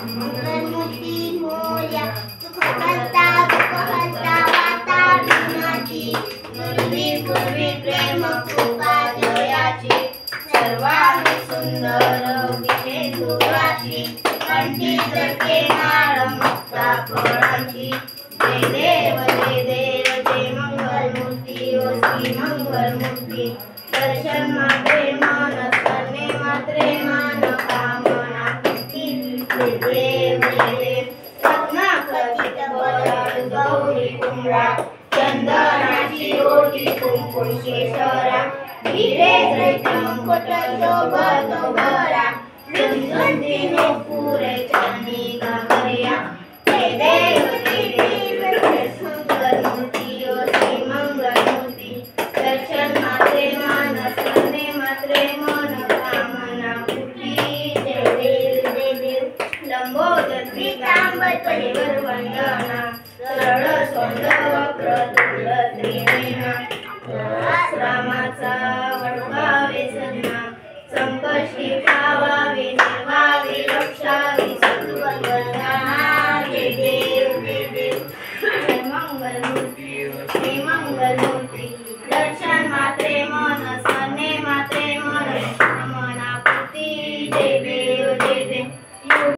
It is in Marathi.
मंगलमूर्ती मोरया सुख हरता वाता विघ्नाची पूर्वी पूर्वी प्रेम कृपा जयाची सर्वांगी सुंदर विषे सुराची कंठी जटे नाळ मुक्ता फळाची जय देव जय मंगलमूर्ती ओ श्री मंगलमूर्ती दर्शन मात्रे मन करणे मात्रे मान कामना किती देव रत्नाखचित बराळ गौरी कुंभा चंदनाची ओटी कुंकुम केशरा हिरे जैत मुकुट शोभतो भरा झुंझुंतीने पुरे चांदी घागरिया जय देव मंगलमूर्ती ओ श्री मंगलमूर्ती दर्शन मात्रे मान करणे मात्रे मन कामना कुटी जय देव लंबोदर पीतांबर परिवर वंदना सरळ सोंड वक्र तुल्य त्रिनेना रामाचा वडकावे सन्ना संकष्टी पावावे निर्वावे रक्षा